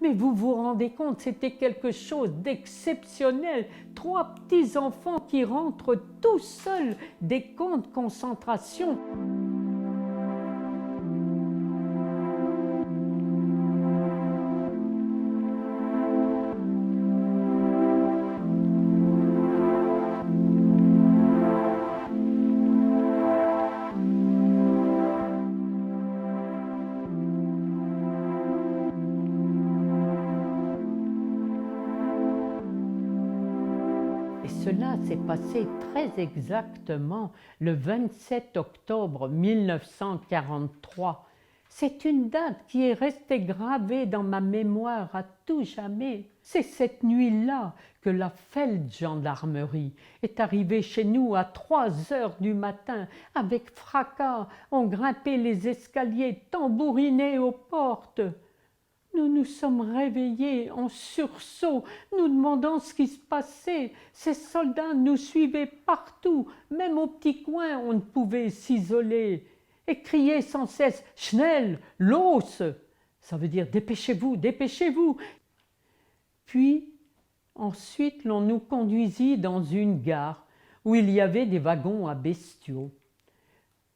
Mais vous vous rendez compte, c'était quelque chose d'exceptionnel. 3 petits enfants qui rentrent tout seuls des camps de concentration. Et cela s'est passé très exactement le 27 octobre 1943. C'est une date qui est restée gravée dans ma mémoire à tout jamais. C'est cette nuit-là que la Feldgendarmerie est arrivée chez nous à 3 heures du matin. Avec fracas, on grimpait les escaliers, tambourinait aux portes. Nous nous sommes réveillés en sursaut, nous demandant ce qui se passait. Ces soldats nous suivaient partout, même au petit coin on ne pouvait s'isoler, et criaient sans cesse « Schnell, los !» Ça veut dire « Dépêchez-vous, dépêchez-vous !» Puis, ensuite, l'on nous conduisit dans une gare où il y avait des wagons à bestiaux,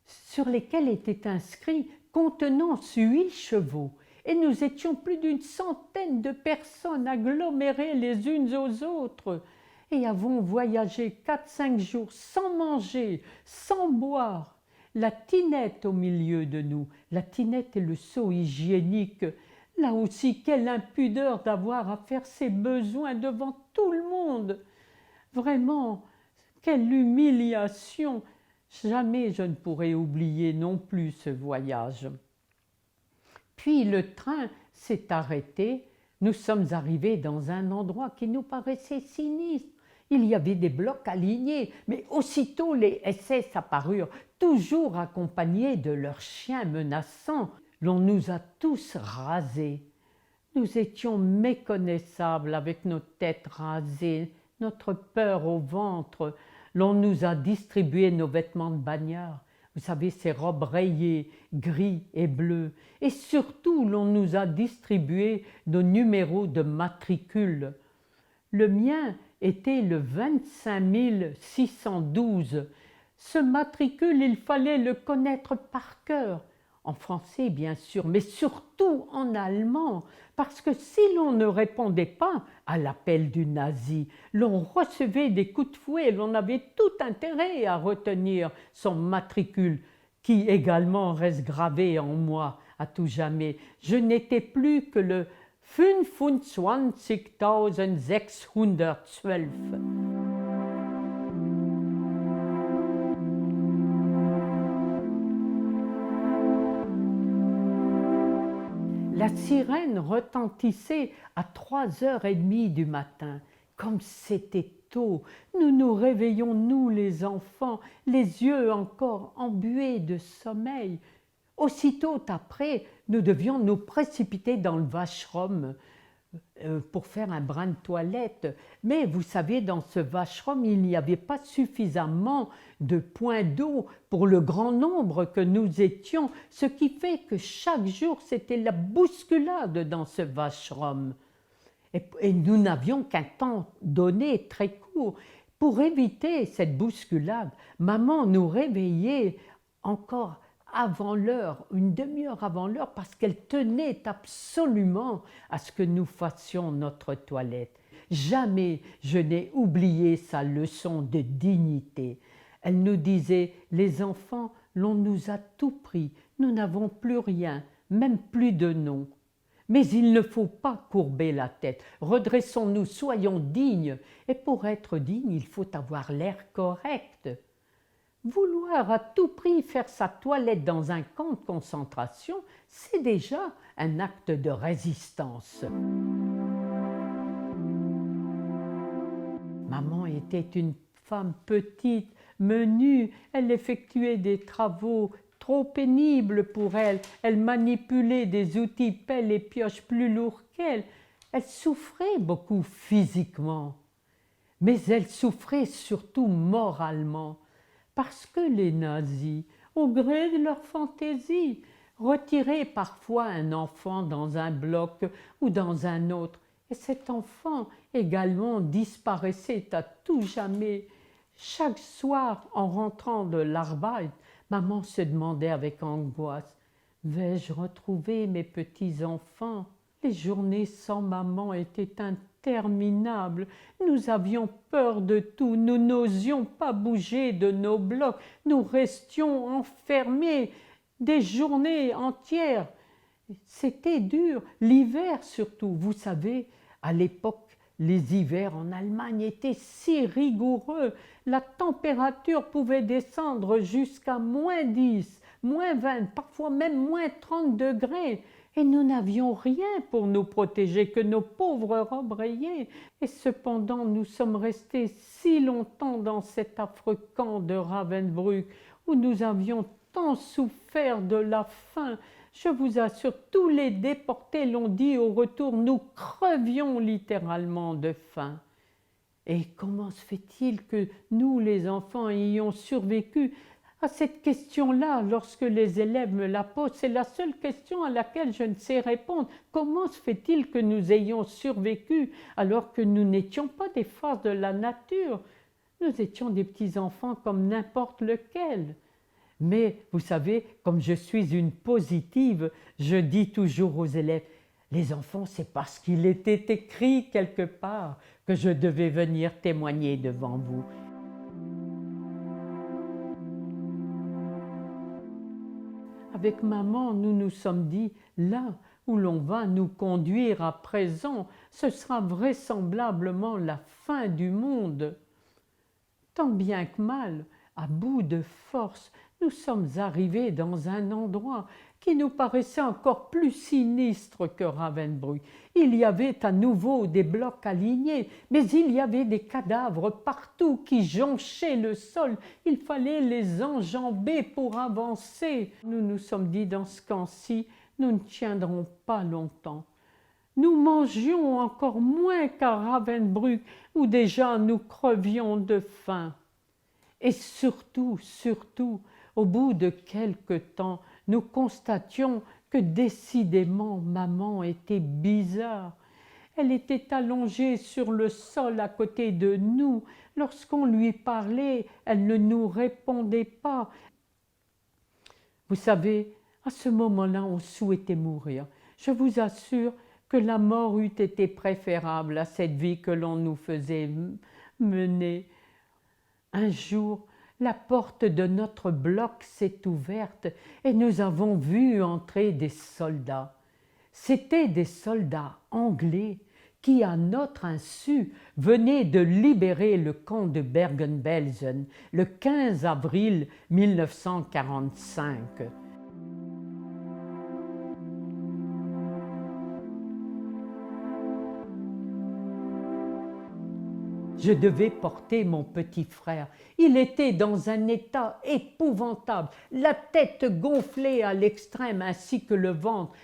sur lesquels étaient inscrits « Contenant 8 chevaux ». Et nous étions plus d'une centaine de personnes agglomérées les unes aux autres et avons voyagé 4-5 jours sans manger, sans boire. La tinette au milieu de nous, la tinette et le seau hygiénique. Là aussi, quelle impudeur d'avoir à faire ses besoins devant tout le monde. Vraiment, quelle humiliation. Jamais je ne pourrai oublier non plus ce voyage. Puis le train s'est arrêté, nous sommes arrivés dans un endroit qui nous paraissait sinistre. Il y avait des blocs alignés, mais aussitôt les SS apparurent, toujours accompagnés de leurs chiens menaçants. L'on nous a tous rasés. Nous étions méconnaissables avec nos têtes rasées, notre peur au ventre. L'on nous a distribué nos vêtements de bagnard. Vous savez, ces robes rayées, gris et bleu. Et surtout, l'on nous a distribué nos numéros de matricule. Le mien était le 25 612. Ce matricule, il fallait le connaître par cœur. En français, bien sûr, mais surtout en allemand, parce que si l'on ne répondait pas à l'appel du nazi, l'on recevait des coups de fouet, l'on avait tout intérêt à retenir son matricule, qui également reste gravé en moi à tout jamais. Je n'étais plus que le 25 612. La sirène retentissait à 3h30 du matin. Comme c'était tôt, nous nous réveillons, nous les enfants, les yeux encore embués de sommeil. Aussitôt après, nous devions nous précipiter dans le washroom pour faire un brin de toilette. Mais vous savez, dans ce washroom, il n'y avait pas suffisamment de points d'eau pour le grand nombre que nous étions, ce qui fait que chaque jour, c'était la bousculade dans ce washroom. Et nous n'avions qu'un temps donné très court. Pour éviter cette bousculade, maman nous réveillait encore avant l'heure, une demi-heure avant l'heure, parce qu'elle tenait absolument à ce que nous fassions notre toilette. Jamais je n'ai oublié sa leçon de dignité. Elle nous disait « Les enfants, l'on nous a tout pris, nous n'avons plus rien, même plus de nom. Mais il ne faut pas courber la tête, redressons-nous, soyons dignes. Et pour être digne, il faut avoir l'air correct. » Vouloir à tout prix faire sa toilette dans un camp de concentration, c'est déjà un acte de résistance. Maman était une femme petite, menue, elle effectuait des travaux trop pénibles pour elle, elle manipulait des outils pelle et pioche plus lourds qu'elle, elle souffrait beaucoup physiquement, mais elle souffrait surtout moralement. Parce que les nazis, au gré de leur fantaisie, Retirer parfois un enfant dans un bloc ou dans un autre, et cet enfant également disparaissait à tout jamais. Chaque soir, en rentrant de l'Arbeit, maman se demandait avec angoisse: vais-je retrouver mes petits-enfants? Les journées sans maman étaient interminables. Nous avions peur de tout, nous n'osions pas bouger de nos blocs, nous restions enfermés des journées entières. C'était dur, l'hiver surtout. Vous savez, à l'époque, les hivers en Allemagne étaient si rigoureux. La température pouvait descendre jusqu'à -10, -20, parfois même -30 degrés. Et nous n'avions rien pour nous protéger que nos pauvres robes rayées. Et cependant, nous sommes restés si longtemps dans cet affreux camp de Ravensbrück où nous avions tant souffert de la faim. Je vous assure, tous les déportés l'ont dit au retour, nous crevions littéralement de faim. Et comment se fait-il que nous, les enfants, ayons survécu? À cette question-là, lorsque les élèves me la posent, c'est la seule question à laquelle je ne sais répondre. Comment se fait-il que nous ayons survécu alors que nous n'étions pas des phases de la nature? Nous étions des petits-enfants comme n'importe lequel. Mais vous savez, comme je suis une positive, je dis toujours aux élèves: les enfants, c'est parce qu'il était écrit quelque part que je devais venir témoigner devant vous. Avec maman, nous nous sommes dit, là où l'on va nous conduire à présent, ce sera vraisemblablement la fin du monde. Tant bien que mal, à bout de force, nous sommes arrivés dans un endroit qui nous paraissait encore plus sinistre que Ravensbrück. Il y avait à nouveau des blocs alignés, mais il y avait des cadavres partout qui jonchaient le sol. Il fallait les enjamber pour avancer. Nous nous sommes dit, dans ce camp-ci, nous ne tiendrons pas longtemps. Nous mangions encore moins qu'à Ravensbrück, où déjà nous crevions de faim. Et surtout, au bout de quelque temps, nous constations que décidément maman était bizarre. Elle était allongée sur le sol à côté de nous. Lorsqu'on lui parlait, elle ne nous répondait pas. Vous savez, à ce moment-là, on souhaitait mourir. Je vous assure que la mort eût été préférable à cette vie que l'on nous faisait mener. Un jour, la porte de notre bloc s'est ouverte et nous avons vu entrer des soldats. C'étaient des soldats anglais qui, à notre insu, venaient de libérer le camp de Bergen-Belsen le 15 avril 1945. Je devais porter mon petit frère. Il était dans un état épouvantable, la tête gonflée à l'extrême ainsi que le ventre.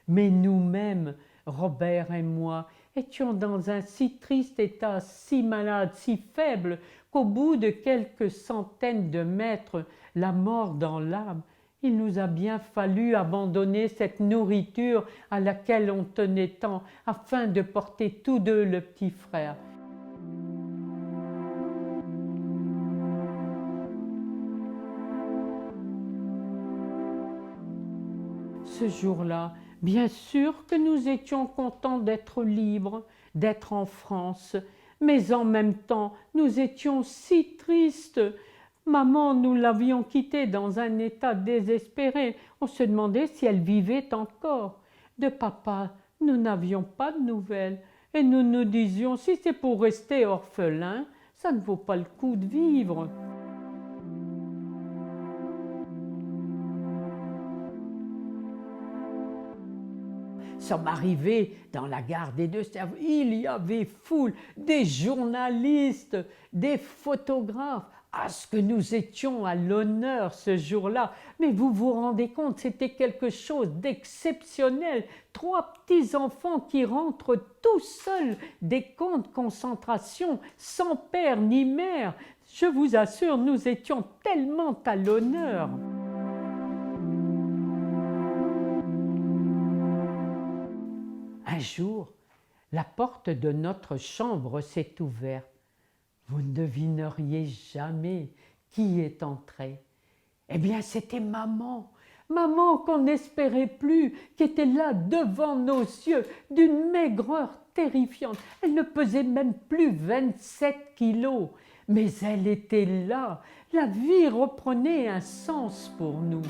Mais nous-mêmes, Robert et moi, étions dans un si triste état, si malade, si faible, qu'au bout de quelques centaines de mètres, la mort dans l'âme, il nous a bien fallu abandonner cette nourriture à laquelle on tenait tant, afin de porter tous deux le petit frère. Ce jour-là, bien sûr que nous étions contents d'être libres, d'être en France, mais en même temps, nous étions si tristes. Maman, nous l'avions quittée dans un état désespéré. On se demandait si elle vivait encore. De papa, nous n'avions pas de nouvelles. Et nous nous disions, si c'est pour rester orphelin, ça ne vaut pas le coup de vivre. Sommes arrivés dans la gare des Deux-Sèvres, il y avait foule, des journalistes, des photographes. Ah, ce que nous étions à l'honneur ce jour-là. Mais vous vous rendez compte, c'était quelque chose d'exceptionnel. 3 petits-enfants qui rentrent tout seuls des camps de concentration, sans père ni mère. Je vous assure, nous étions tellement à l'honneur. jour, la porte de notre chambre s'est ouverte. Vous ne devineriez jamais qui est entré. Eh bien, c'était maman, maman qu'on n'espérait plus, qui était là devant nos yeux, d'une maigreur terrifiante. Elle ne pesait même plus 27 kilos, mais elle était là. La vie reprenait un sens pour nous.